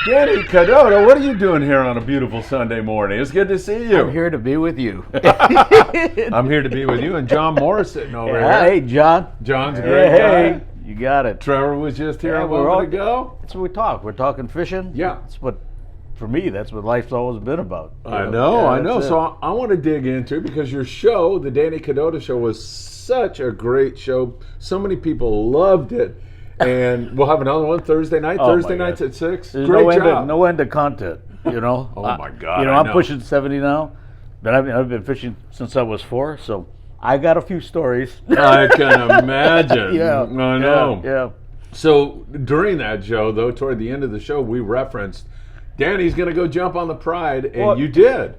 Danny Kadota, what are you doing here on a beautiful Sunday morning? It's good to see you. I'm here to be with you. I'm here to be with you, and John Morris sitting over here. Hey, John. John's a great guy. You got it. Trevor was just here a moment ago. That's what we talk. We're talking fishing. Yeah. That's what, for me, that's what life's always been about. I know. So I want to dig into, because your show, the Danny Kadota Show, was such a great show. So many people loved it. And we'll have another one Thursday night. Thursday nights at 6. There's great job. No end to content, you know. Oh, my God. You know, I'm pushing 70 now, but I've been fishing since I was 4, so I got a few stories. I can imagine. Yeah. I know. Yeah. So during that show, though, toward the end of the show, we referenced Danny's going to go jump on the Pride, and you did.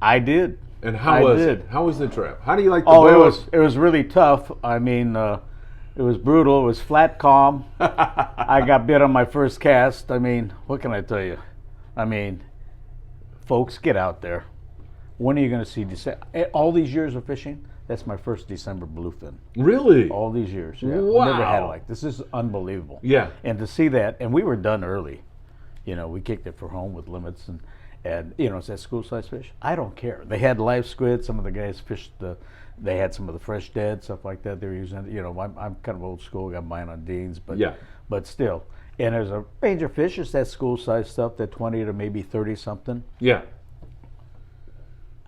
I did. And how was it? How was the trip? How do you like the boat? It was really tough. I mean, it was brutal. It was flat calm. I got bit on my first cast. I mean, what can I tell you? I mean, folks, get out there. When are you going to see December? All these years of fishing, that's my first December bluefin. Really? All these years. Yeah. Wow. I've never had it like this. This is unbelievable. Yeah. And to see that, and we were done early. You know, we kicked it for home with limits, and you know, it's that school-size fish. I don't care. They had live squid. Some of the guys fished they had some of the fresh dead, stuff like that they were using. You know, I'm kind of old school, got mine on Dean's, but still. And there's a range of fish, it's that school-size stuff, that 20 to maybe 30-something. Yeah.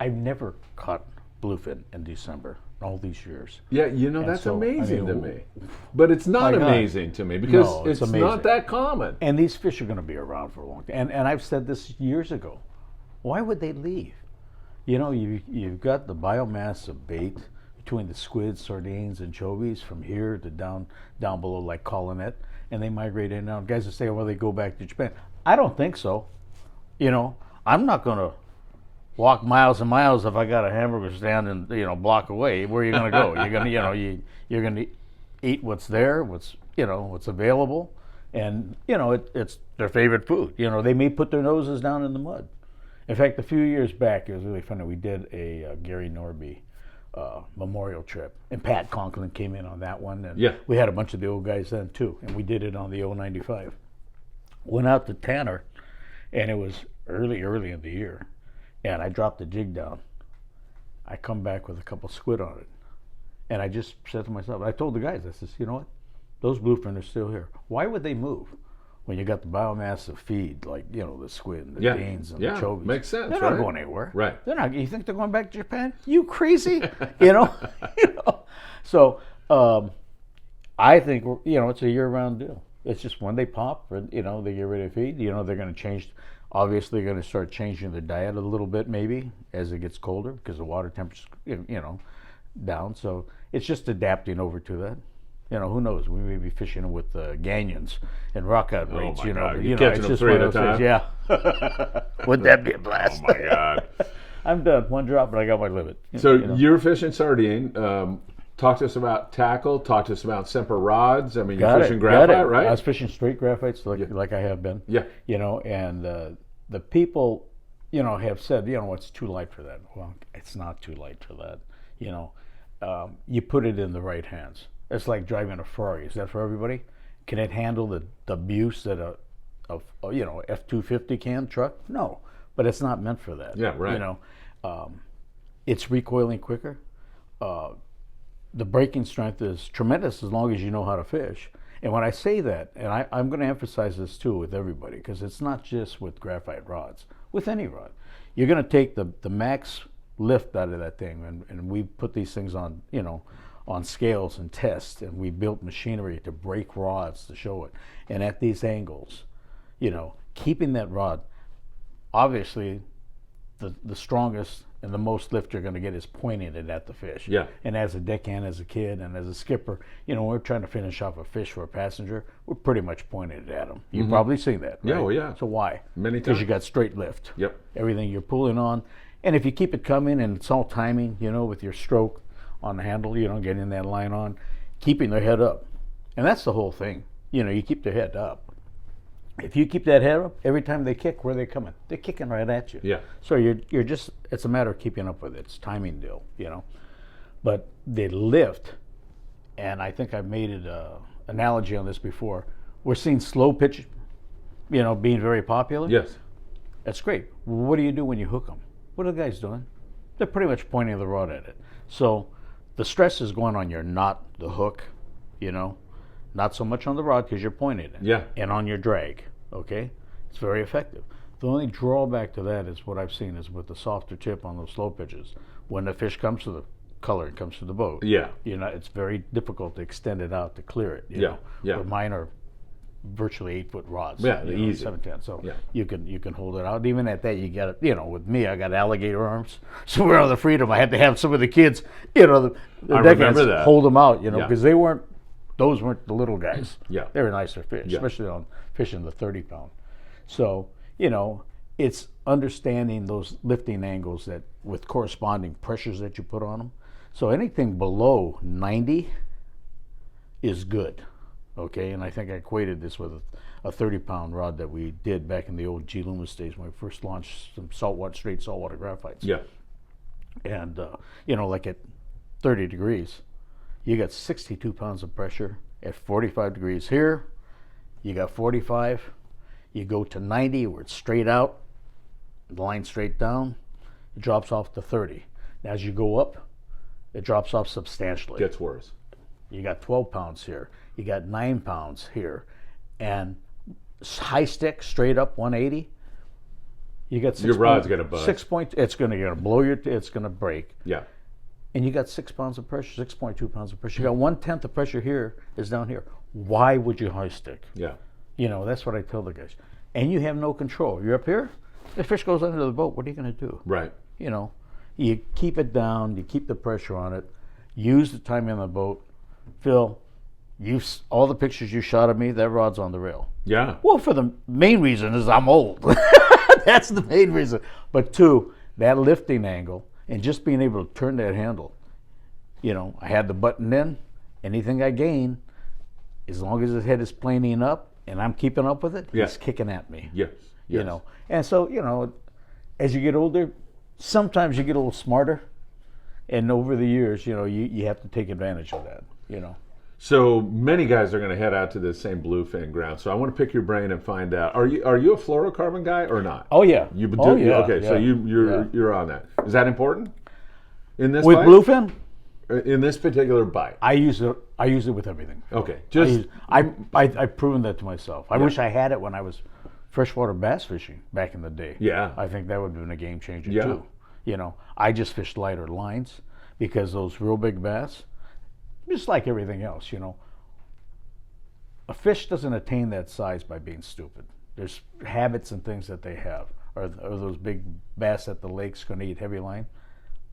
I've never caught bluefin in December all these years. Yeah, you know, that's amazing to me. But it's not amazing to me because it's not that common. And these fish are going to be around for a long time. And I've said this years ago. Why would they leave? You know, you've got the biomass of bait between the squid, sardines, anchovies from here to down below like Collinet, and they migrate in and out. Guys will say, well, they go back to Japan. I don't think so. You know, I'm not going to walk miles and miles if I got a hamburger stand and a block away. Where are you going to go? You're going to you're going to eat what's there, what's available, and it's their favorite food. You know, they may put their noses down in the mud. In fact, a few years back, it was really funny. We did a Gary Norby memorial trip, and Pat Conklin came in on that one, and we had a bunch of the old guys then too, and we did it on the 095. Went out to Tanner, and it was early in the year, and I dropped the jig down. I come back with a couple squid on it, and I just said to myself, I told the guys, I said, you know what? Those bluefin are still here. Why would they move? When you got the biomass of feed, like the squid and the Danes and the chovies, makes sense. They're not going anywhere. Right? They're not. You think they're going back to Japan? You crazy? you know. So I think it's a year-round deal. It's just when they pop, or they get ready to feed. They're going to change. Obviously, they're going to start changing their diet a little bit, maybe as it gets colder because the water temperature's down. So it's just adapting over to that. Who knows? We may be fishing with ganyons and rock-out rates. Oh my God. You're catching them 3 at a time. Yeah. Would that be a blast? Oh my God. I'm done. One drop, but I got my limit. So you're fishing sardine. Talk to us about tackle. Talk to us about Semper rods. I mean, you're fishing graphite, right? I was fishing straight graphites like I have been. Yeah. And the people, have said, it's too light for that. Well, it's not too light for that. You put it in the right hands. It's like driving a Ferrari. Is that for everybody? Can it handle the abuse that a F-250 can truck? No, but it's not meant for that. Yeah, right. It's recoiling quicker. The braking strength is tremendous as long as you know how to fish. And when I say that, and I'm going to emphasize this too with everybody, because it's not just with graphite rods. With any rod, you're going to take the max lift out of that thing, and we put these things on, on scales and test, and we built machinery to break rods to show it. And at these angles, keeping that rod, obviously the strongest and the most lift you're going to get is pointing it at the fish. Yeah. And as a deckhand, as a kid, and as a skipper, when we're trying to finish off a fish for a passenger, we're pretty much pointing it at them. You've probably seen that, right? Yeah, well, yeah. So why? Many times. Because you got straight lift. Yep. Everything you're pulling on. And if you keep it coming, and it's all timing, with your stroke on the handle, getting that line on, keeping their head up. And that's the whole thing. You keep their head up. If you keep that head up, every time they kick, where are they coming? They're kicking right at you. Yeah. So you're just, it's a matter of keeping up with it. It's timing deal, But they lift, and I think I've made it analogy on this before. We're seeing slow pitch being very popular. Yes. That's great. What do you do when you hook them? What are the guys doing? They're pretty much pointing the rod at it. So the stress is going on your knot, the hook, not so much on the rod because you're pointing it. Yeah. And on your drag, okay? It's very effective. The only drawback to that is what I've seen is with the softer tip on those slow pitches. When the fish comes to the color, it comes to the boat. Yeah. It's very difficult to extend it out to clear it. Yeah. But mine are virtually 8-foot rods. Yeah, easy. 710. So you can hold it out. Even at that, you got it. With me, I got alligator arms. So we're on the Freedom. I had to have some of the kids, the I deckhands remember that. hold them out. Because those weren't the little guys. Yeah. They were nicer fish, especially on fishing the 30-pound. So it's understanding those lifting angles that with corresponding pressures that you put on them. So anything below 90 is good. Okay, and I think I equated this with a 30-pound rod that we did back in the old G. Loomis days when we first launched some straight saltwater graphites. Yeah. And, like at 30 degrees, you got 62 pounds of pressure. At 45 degrees here, you got 45. You go to 90 where it's straight out, the line straight down, it drops off to 30. Now as you go up, it drops off substantially. Gets worse. You got 12 pounds here. You got 9 pounds here. And high stick, straight up 180, you got 6 Your rod's going to bust. 6 point, it's going to blow it's going to break. Yeah. And you got 6 pounds of pressure, 6.2 pounds of pressure. You got 1/10 of pressure here is down here. Why would you high stick? Yeah. That's what I tell the guys. And you have no control. You're up here, the fish goes under the boat. What are you going to do? Right. You keep it down, you keep the pressure on it, use the time in the boat. Phil, all the pictures you shot of me, that rod's on the rail. Yeah. Well, for the main reason is I'm old. That's the main reason. But two, that lifting angle and just being able to turn that handle. I had the button in. Anything I gain, as long as his head is planing up and I'm keeping up with it, he's kicking at me. Yes. And so, as you get older, sometimes you get a little smarter. And over the years, you have to take advantage of that, So many guys are going to head out to the same Bluefin ground. So I want to pick your brain and find out: Are you a fluorocarbon guy or not? Oh yeah. You've been doing okay. So you're on that. Is that important in this with bite? Bluefin? In this particular bite? I use it with everything. Okay. I've proven that to myself. I wish I had it when I was freshwater bass fishing back in the day. Yeah. I think that would have been a game changer too. I just fished lighter lines because those real big bass, just like everything else, a fish doesn't attain that size by being stupid. There's habits and things that they have. Are those big bass at the lake's going to eat heavy line?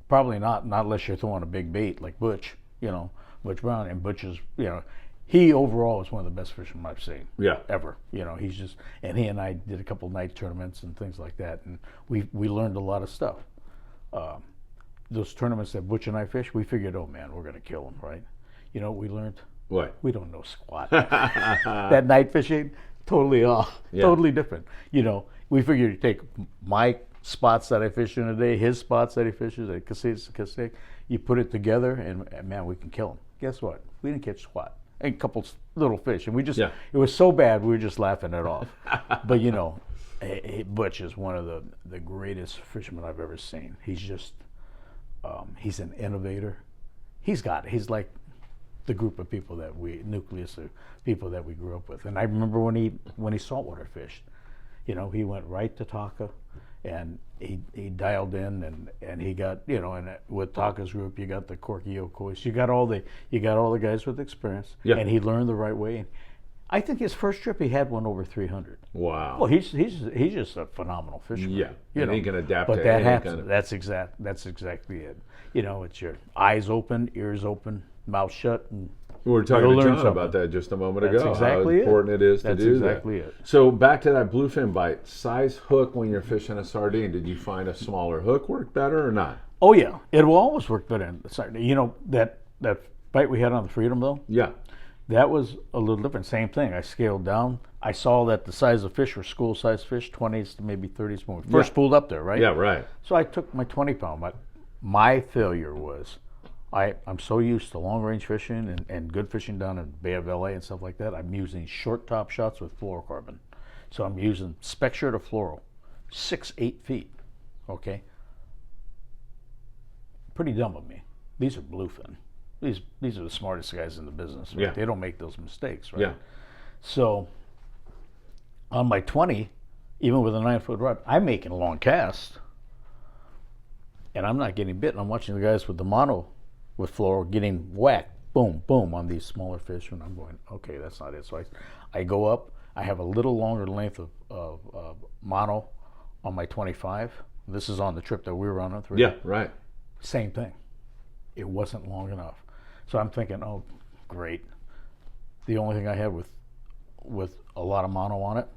Probably not unless you're throwing a big bait like Butch, Butch Brown. And Butch is, he overall is one of the best fishermen I've seen. Yeah. Ever. He's just, and he and I did a couple night tournaments and things like that, and we learned a lot of stuff. Those tournaments that Butch and I fished, we figured, oh man, we're going to kill him, right? You know what we learned? What? We don't know squat. That night fishing, totally different. We figured you take my spots that I fish in a day, his spots that he fishes at Cassis, you put it together, and man, we can kill him. Guess what? We didn't catch squat. A couple little fish, and it was so bad we were just laughing it off. But Butch is one of the greatest fishermen I've ever seen. He's just he's an innovator. He's like the group of people nucleus of people that we grew up with. And I remember when he saltwater fished, he went right to Taka, and he dialed in, and he got, and with Taka's group, you got the Corky Okois, you got all the guys with experience, and he learned the right way. I think his first trip he had one over 300. Wow. Well, he's just a phenomenal fisherman. Yeah, he can adapt. But to that any happens. kind of... That's exactly it. It's your eyes open, ears open, mouth shut, and we were talking to John about that just a moment ago. That's exactly how important it is to do that. That's exactly it. So back to that bluefin bite. Size hook when you're fishing a sardine. Did you find a smaller hook work better or not? Oh yeah, it will always work better. That bite we had on the Freedom though. Yeah. That was a little different. Same thing. I scaled down. I saw that the size of fish were school-sized fish, 20s to maybe 30s when we first pulled up there, right? Yeah, right. So I took my 20-pound. My failure was I'm so used to long-range fishing and good fishing down in Bay of LA and stuff like that. I'm using short top shots with fluorocarbon. So I'm using Spectre to fluoro, 6-8 feet. Okay. Pretty dumb of me. These are Bluefin. These are the smartest guys in the business. Right? Yeah. They don't make those mistakes, right? Yeah. So on my 20, even with a 9-foot rod, I'm making a long cast, and I'm not getting bit. And I'm watching the guys with the mono with fluoro getting whacked, boom, boom, on these smaller fish, and I'm going, okay, that's not it. So I go up. I have a little longer length of mono on my 25. This is on the trip that we were on. Yeah, right. Same thing. It wasn't long enough. So I'm thinking, oh, great. The only thing I had with a lot of mono on it,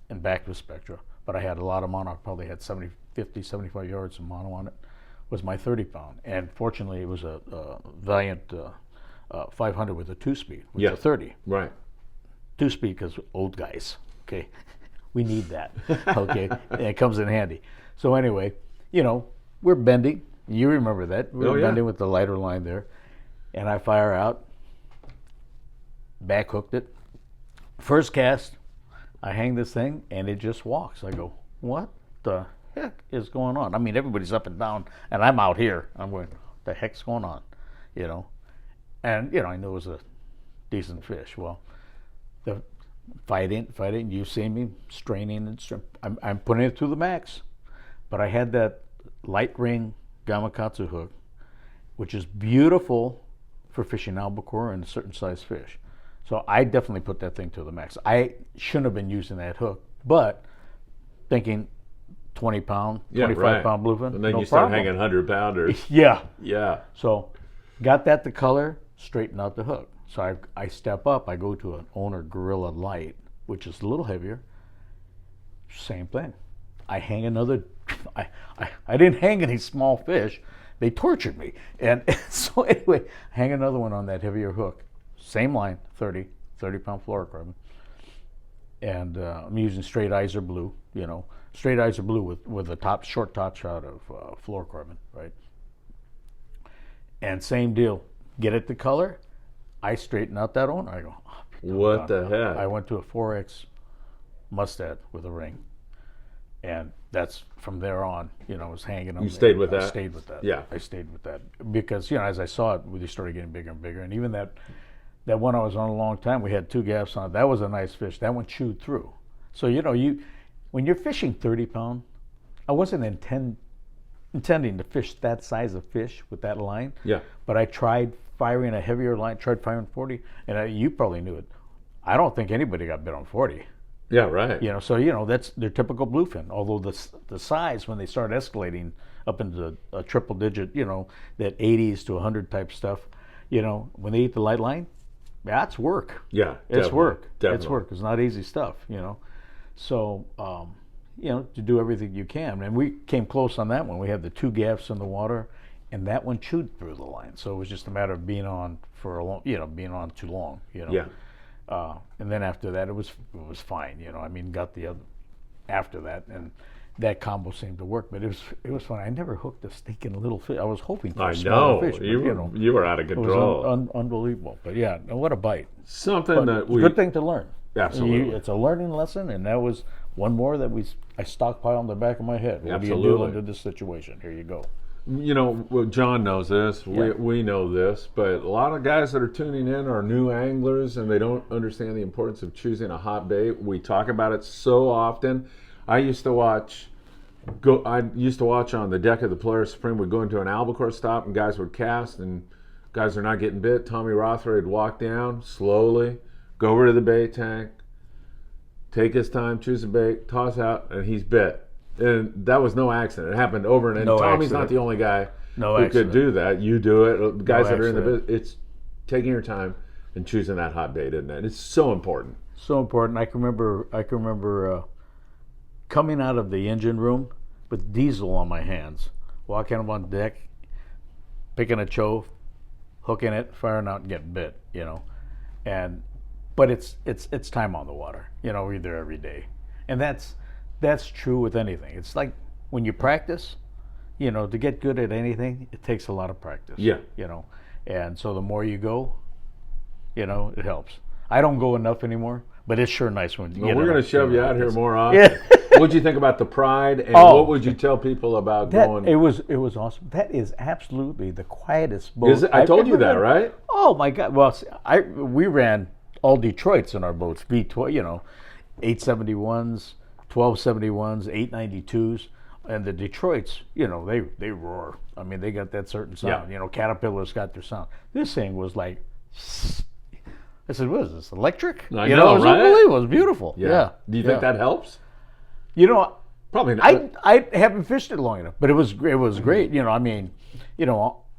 and back to Spectra, but I had a lot of mono. I probably had 50, 75 yards of mono on it, was my 30-pound. And fortunately, it was a Valiant 500 with a 2-speed, with a 30. Right. 2-speed because old guys, okay? We need that, okay? And it comes in handy. So anyway, we're bending. You remember that. We're bending with the lighter line there. And I fire out, back hooked it. First cast, I hang this thing, and it just walks. I go, what the heck is going on? I mean, everybody's up and down, and I'm out here. I'm going, what the heck's going on? And, I knew it was a decent fish. Well, the fighting, you see me straining and I'm putting it through the max. But I had that light ring gamakatsu hook, which is beautiful for fishing albacore and a certain size fish. So I definitely put that thing to the max. I shouldn't have been using that hook, but thinking 20-pound, 25-pound bluefin, and then no you start problem. hanging 100-pounders. Yeah. Yeah. So got that to color, straighten out the hook. So I step up, I go to an Owner Gorilla Light, which is a little heavier. Same thing. I hang another, I didn't hang any small fish. They tortured me. And so anyway, hang another one on that heavier hook. Same line, 30-pound fluorocarbon. And I'm using straight Iser blue, straight Iser blue with a short top shot of fluorocarbon, right? And same deal, get it to color. I straighten out that Owner. I go, oh, what the heck? I went to a 4X Mustad with a ring. And that's from there on, I was hanging on. You stayed with that? I stayed with that. Yeah. I stayed with that because, as I saw it, they started getting bigger and bigger. And even that one I was on a long time, we had 2 gaps on it. That was a nice fish. That one chewed through. So, when you're fishing 30-pound, I wasn't intending to fish that size of fish with that line. Yeah. But I tried firing a heavier line, tried firing 40, and you probably knew it. I don't think anybody got bit on 40. Yeah, right. So that's their typical bluefin. Although the size, when they start escalating up into a triple digit, that 80s to 100 type stuff, when they eat the light line, that's work. Yeah, it's work. Definitely. It's work. It's not easy stuff. So to do everything you can. And we came close on that one. We had the 2 gaps in the water, and that one chewed through the line. So it was just a matter of being on for a long, being on too long. Yeah. And then after that, it was fine. Got the other after that, and that combo seemed to work. But it was fun. I never hooked a stinking little fish. I was hoping for a smaller fish. But, you were out of control. It was unbelievable. But yeah, what a bite. Something that good thing to learn. Absolutely. It's a learning lesson, and that was one more that I stockpiled on the back of my head. What do you do under this situation? Here you go. Well, John knows this. Yeah. We know this, but a lot of guys that are tuning in are new anglers, and they don't understand the importance of choosing a hot bait. We talk about it so often. I used to watch on the deck of the Polaris Supreme. We'd go into an albacore stop, and guys would cast, and guys are not getting bit. Tommy Rothray would walk down slowly, go over to the bait tank, take his time, choose a bait, toss out, and he's bit. And that was no accident. It happened over and over. Tommy's not the only guy who could do that. You do it. Guys that are in the business, it's taking your time and choosing that hot bait, isn't it? It's so important. So important. I can remember coming out of the engine room with diesel on my hands, walking up on deck, picking a chove, hooking it, firing out, and getting bit. But it's time on the water. We're there every day, and that's true with anything. It's like when you practice, to get good at anything, it takes a lot of practice. Yeah. And so the more you go, it helps. I don't go enough anymore, But it's sure nice when you Well, get we're going to shove you out here more often. Yeah. What'd you think about the Pride, and Oh. what would you tell people about going? It was awesome. That is absolutely the quietest boat. I told you I've that, ever right? Oh my God! Well, see, we ran all Detroits in our boats. V12, 871s, 1271s, 892s, and the Detroits. They roar. I mean, they got that certain sound. Yeah. Caterpillar's got their sound. This thing was like. I said, "What is this? Electric?" I It know, was right? unbelievable. It was beautiful. Yeah. Do you think that helps? Probably not. I haven't fished it long enough, but it was great.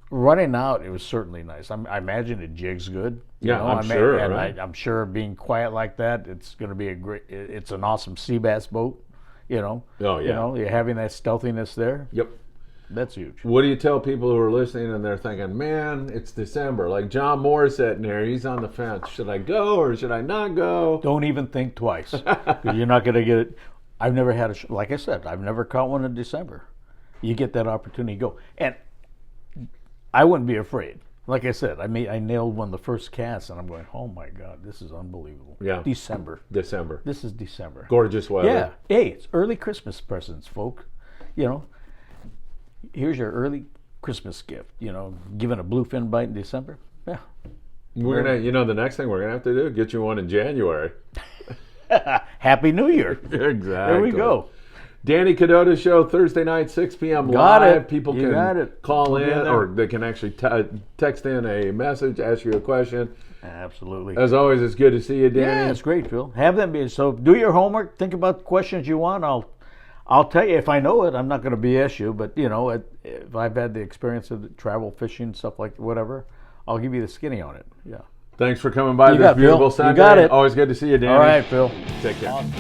Running out, it was certainly nice. I imagine it jigs good. I'm sure. And right? I'm sure being quiet like that, it's going to be it's an awesome sea bass boat. Oh, yeah. You're having that stealthiness there. Yep. That's huge. What do you tell people who are listening and they're thinking, man, it's December? Like John Morissette in there, he's on the fence. Should I go or should I not go? Don't even think twice. 'Cause you're not going to get it. I've never had like I said, I've never caught one in December. You get that opportunity to go. And I wouldn't be afraid. Like I said, I nailed one of the first casts, and I'm going, oh my God, this is unbelievable. Yeah. December. This is December. Gorgeous weather. Yeah. Hey, it's early Christmas presents, folks. Here's your early Christmas gift. Giving a bluefin bite in December. Yeah. We're gonna, the next thing we're gonna have to do, get you one in January. Happy New Year. Exactly. There we go. Danny Kadota Show, Thursday night, 6 p.m. Got live. it. People You got can it. call We'll be in, there. or they can actually text in a message, ask you a question. Absolutely. As always, it's good to see you, Danny. Yeah, it's great, Phil. Have them be so. Do your homework. Think about the questions you want. I'll tell you if I know it. I'm not going to BS you, but if I've had the experience of travel fishing stuff like whatever, I'll give you the skinny on it. Yeah. Thanks for coming by You this got it, beautiful Phil. Sunday. You got it. Always good to see you, Danny. All right, Phil. Take care. Awesome.